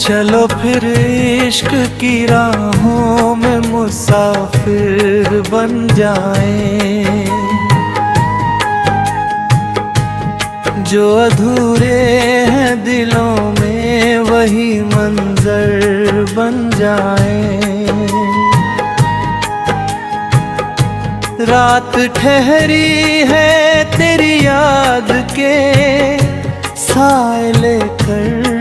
चलो फिर इश्क की राहों में मुसाफिर बन जाएं, जो अधूरे हैं दिलों में वही मंजर बन जाएं। रात ठहरी है तेरी याद के साए लेकर,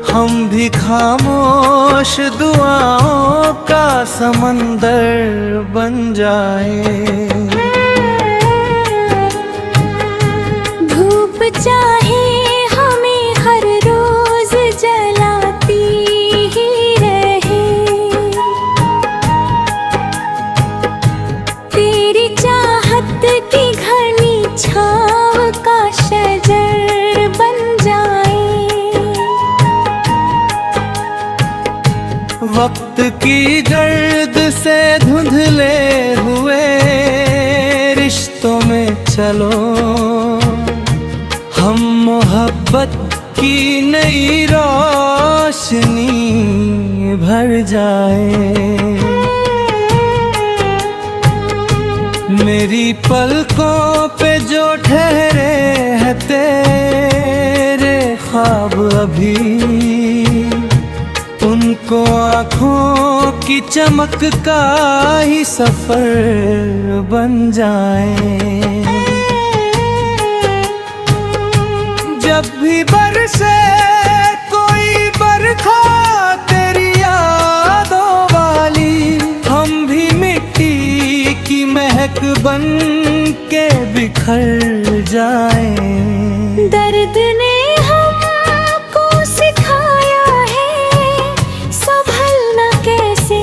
हम भी खामोश दुआओं का समंदर बन जाएं। धूप चाहे हमें हर रोज जलाती ही रहे, तेरी चाहत की घनी छाँव का शजर बन जाए। वक्त की गर्द से धुंधले हुए रिश्तों में चलो, हम मोहब्बत की नई रोशनी भर जाए। मेरी पलकों पे जो ठहरे हैं तेरे ख्वाब अभी, उनको आँखों की चमक का ही सफर बन जाए। जब भी बरसे कोई बरखा तेरी यादों वाली, हम भी मिट्टी की महक बन के बिखर जाएं। दर्द ने हमको सिखाया है संभलना कैसे,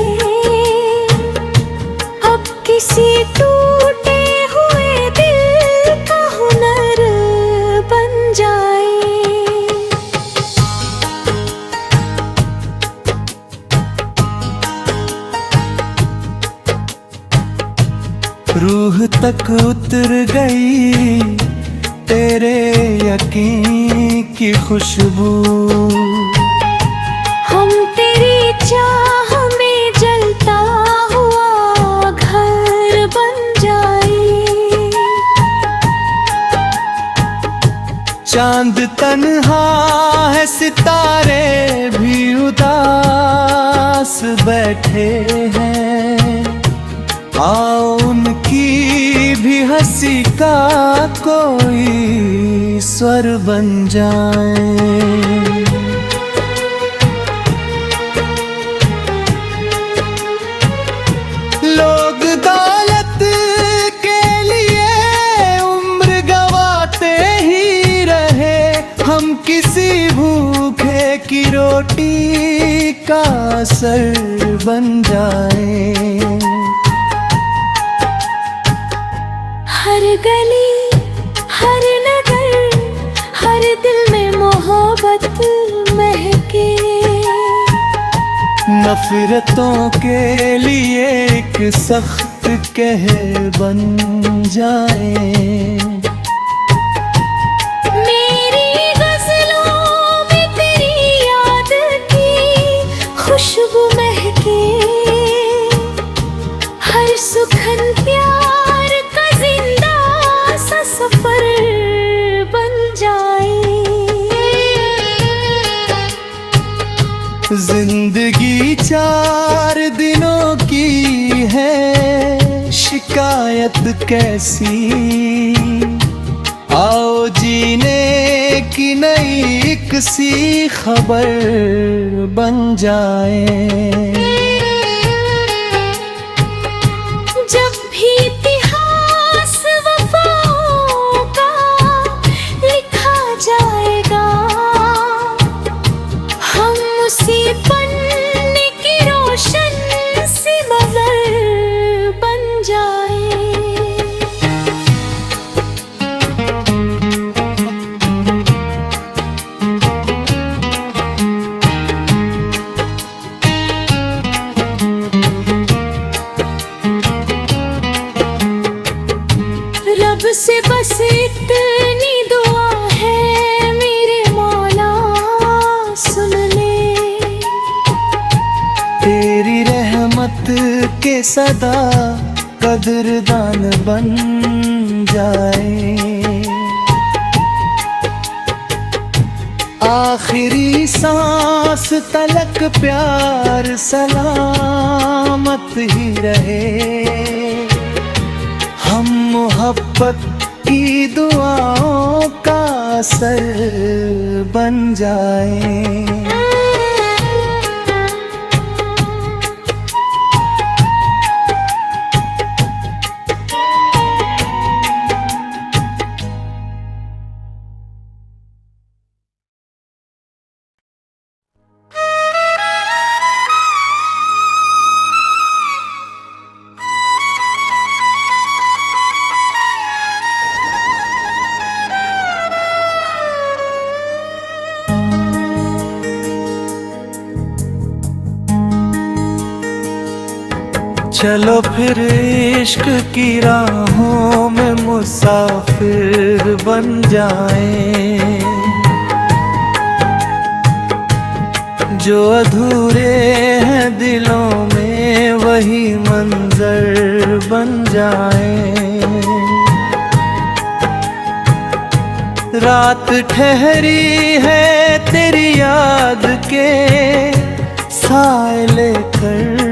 अब किसी टूटे हुए दिल का हुनर बन जाए। रूह तक उतर गई तेरे यकीन की खुशबू, हम तेरी चाह में जलता हुआ घर बन जाए। चांद तन्हा है सितारे भी उदास बैठे हैं, आओ उनकी भी हंसी का कोई स्वर बन जाए। लोग दौलत के लिए उम्र गवाते ही रहे, हम किसी भूखे की रोटी का असर बन जाए। हर गली हर नगर हर दिल में मोहब्बत महके, नफरतों के लिए एक सख्त कहर बन जाए। मेरी गज़लों में तेरी याद की खुशबू महके, हर सुखन प्यार का जिंदा सा सफर बन जाए। जिंदगी 4 दिनों की है शिकायत कैसी, आओ जीने की नई एक सी खबर बन जाए। जब भी इतिहास वफाओं का लिखा जाएगा, हम उसी पन्ने की रोशन सी मगर बन जाए। रब से बस इतनी दुआ है मेरे मौला, के सदा कदरदान बन जाए। आखिरी सांस तलक प्यार सलामत ही रहे, हम मोहब्बत की दुआओं का असर बन जाए। चलो फिर इश्क की राहों में मुसाफिर बन जाएं, जो अधूरे हैं दिलों में वही मंजर बन जाएं। रात ठहरी है तेरी याद के साए लेकर,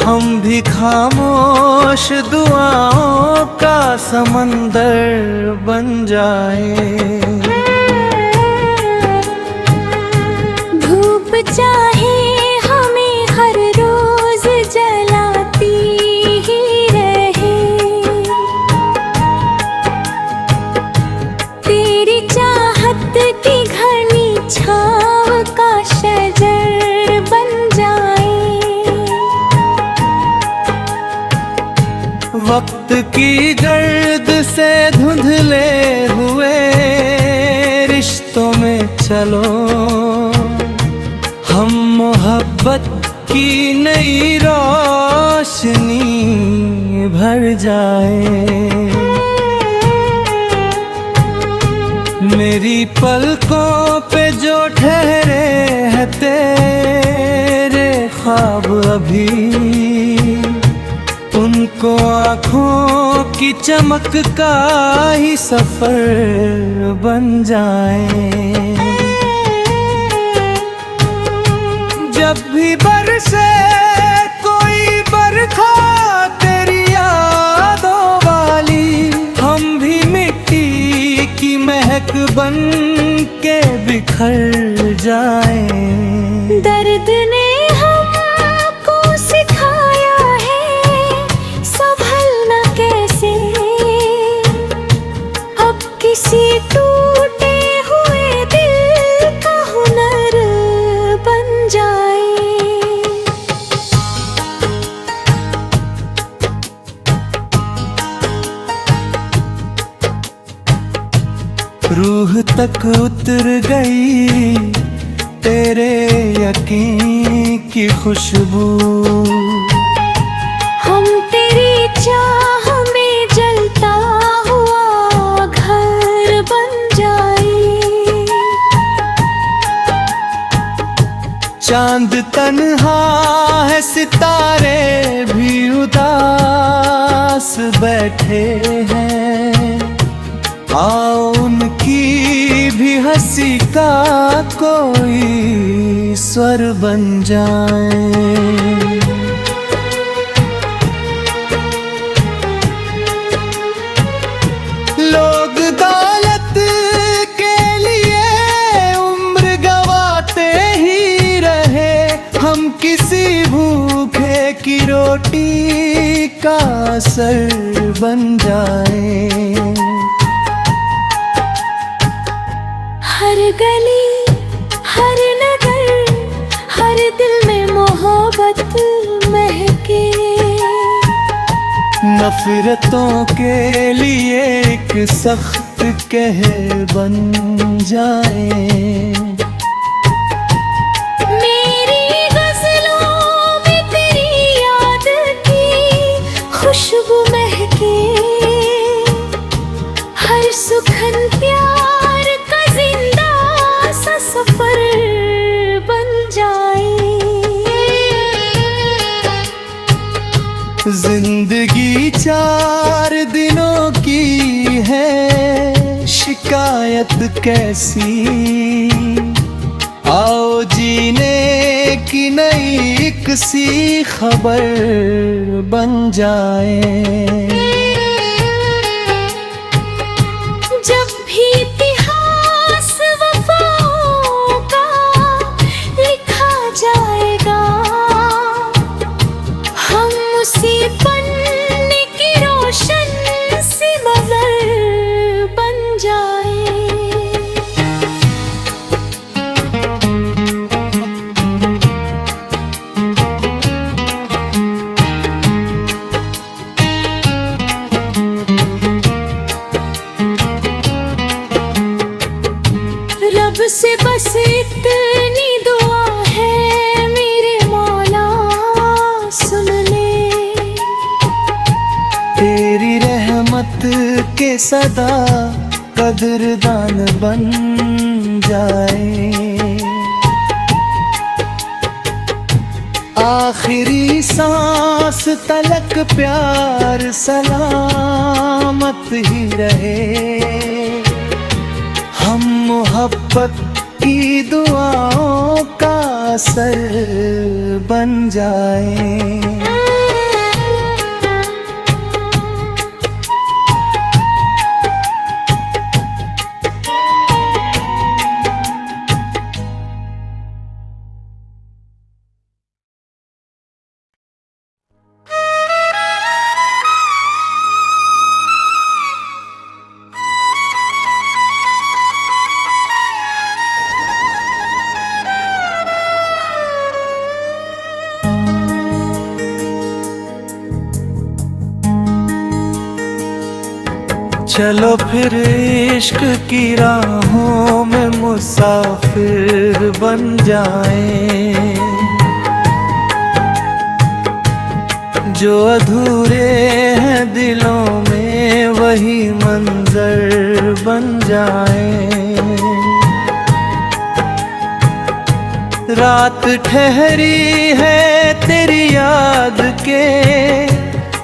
हम भी खामोश दुआओं का समंदर बन जाए। धूप चाहे हमें हर रोज जलाती ही रहे, तेरी चाहत की घनी छाँव का शजर बन जाए। वक्त की गर्द से धुंधले हुए रिश्तों में चलो, हम मोहब्बत की नई रोशनी भर जाए। मेरी पलकों पे जो ठहरे हैं तेरे ख्वाब अभी, उनको आँखों की चमक का ही सफर बन जाए। जब भी बरसे कोई बरखा तेरी यादों वाली, हम भी मिट्टी की महक बन के बिखर जाएं। दर्द ने हमको सिखाया है संभलना कैसे, अब किसी टूटे हुए दिल का हुनर बन जाए। रूह तक उतर गई तेरे यकीन की खुशबू, हम तेरी चाह में जलता हुआ घर बन जाए। चांद तन्हा है सितारे भी उदास बैठे हैं, आओ उनकी भी हंसी का कोई स्वर बन जाए। लोग दौलत के लिए उम्र गवाते ही रहे, हम किसी भूखे की रोटी का असर बन जाए। हर गली हर नगर हर दिल में मोहब्बत महके, नफरतों के लिए एक सख्त कहर बन जाए। मेरी गज़लों में तेरी याद की खुशबू महके, हर सुखन प्यार का जिंदा सा सफर बन जाए। हकीकत कैसी, आओ जीने की नई एक सी खबर बन जाए। जब भी इतिहास वफाओं का लिखा जाएगा, हम उसी पन्ने की रोशन सी नजर बन जाए। रब से बस इतनी दुआ है मेरे मौला, सुन ले। तेरी रहमत के सदा कदरदान बन जाए। आखिरी सांस तलक प्यार सलामत ही रहे, हम मोहब्बत की दुआओं का असर बन जाए। चलो फिर इश्क की राहों में मुसाफिर बन जाएं, जो अधूरे हैं दिलों में वही मंजर बन जाएं। रात ठहरी है तेरी याद के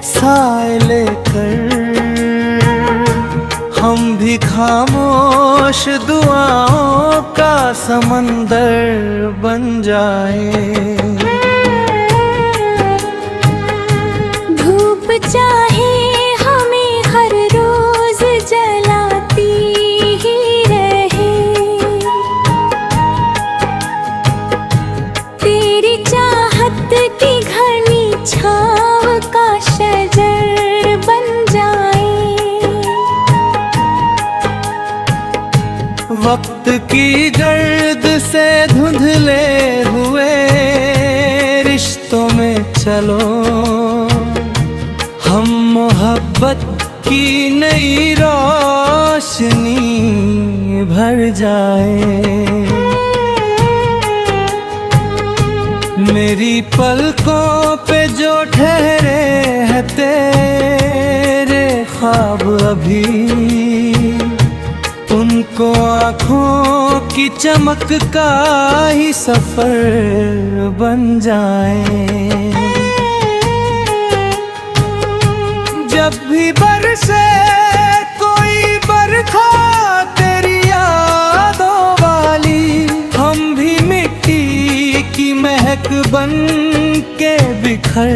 साए लेकर, हम भी खामोश दुआओं का समंदर बन जाए। धूप चाहे हमें हर रोज जलाती ही रहे, तेरी चाहत की घनी छाँव का शजर बन जाए। वक्त की गर्द से धुंधले हुए रिश्तों में चलो, हम मोहब्बत की नई रोशनी भर जाए। मेरी पलकों पे जो ठहरे हैं तेरे ख्वाब अभी, उनको आँखों की चमक का ही सफर बन जाए। जब भी बरसे कोई बरखा तेरी यादों वाली, हम भी मिट्टी की महक बन के बिखर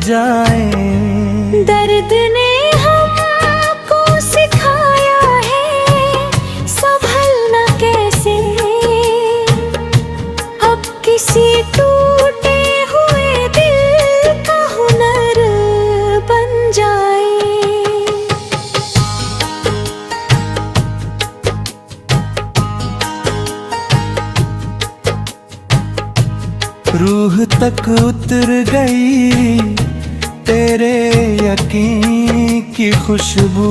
जाएं। दर्द ने हमको सिखाया है संभलना कैसे, अब किसी टूटे हुए दिल का हुनर बन जाए। रूह तक उतर गई तेरे यकीन की खुशबू,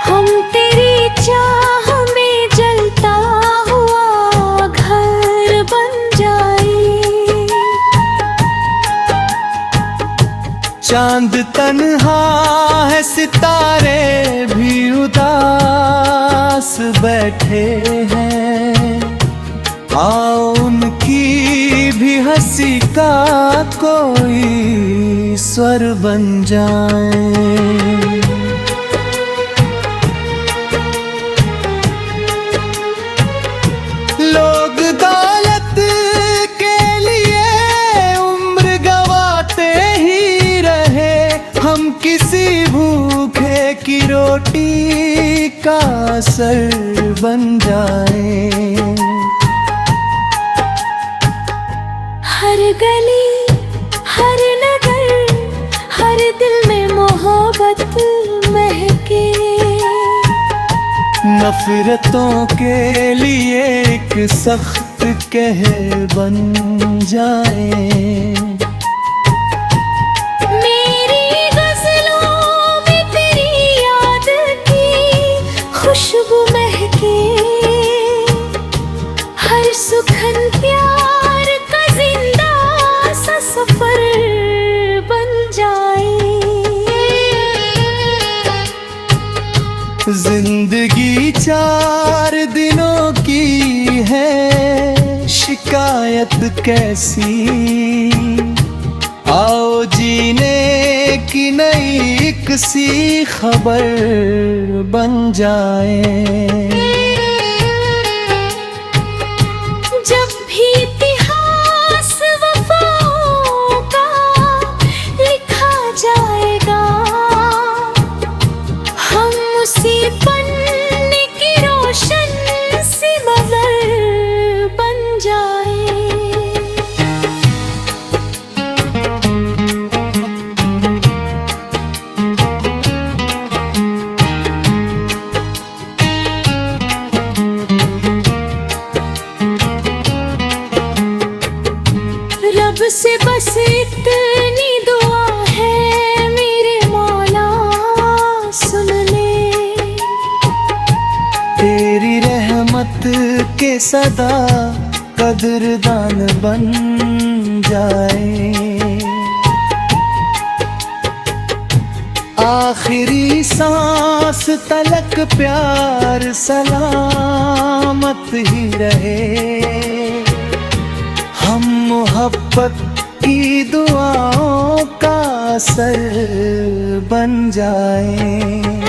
हम तेरी चाह में जलता हुआ घर बन जाए। चांद तन्हा है सितारे भी उदास बैठे हैं, आओ उनकी भी हंसी का कोई स्वर बन जाए। की रोटी का असर बन जाए। हर गली हर नगर हर दिल में मोहब्बत महके। नफरतों के लिए एक सख्त कहर बन जाए। मेरी गज़लों में तेरी याद की खुशबू महके। हर सुखन प्यार का जिंदा सा सफर बन जाए। जिंदगी 4 दिनों की है, शिकायत कैसी। आओ जीने की नई एक सी खबर बन जाए। जब भी इतिहास वफाओं का लिखा जाएगा, हम उसी पन्ने की रोशन सी नज़र बन जाए। रब से बस इतनी दुआ है मेरे मौला, सुन ले। तेरी रहमत के सदा कदरदान बन जाए। आखिरी सांस तलक प्यार सलामत ही रहे। हम मोहब्बत की दुआओं का असर बन जाए।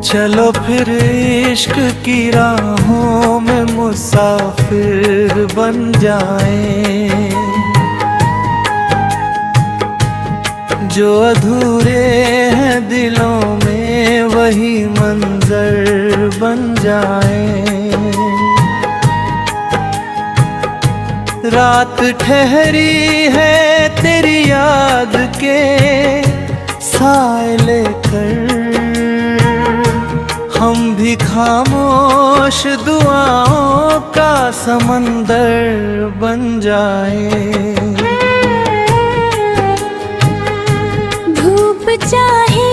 चलो फिर इश्क की राहों में मुसाफिर बन जाएं। जो अधूरे हैं दिलों में वही मंजर बन जाएं। रात ठहरी है तेरी याद के साए लेकर, हम भी खामोश दुआओं का समंदर बन जाए। धूप चाहे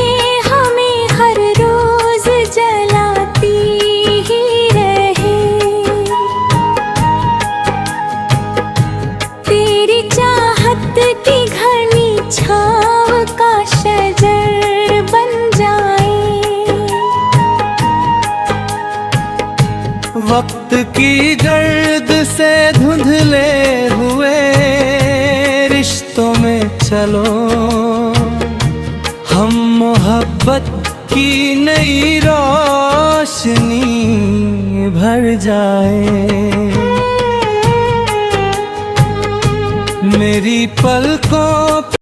हमें हर रोज जलाती ही रहे, तेरी चाहत की घनी छाँव का शजर बन जाए। वक्त की गर्द से धुंधले हुए रिश्तों में चलो, हम मोहब्बत की नई रोशनी भर जाए। मेरी पलकों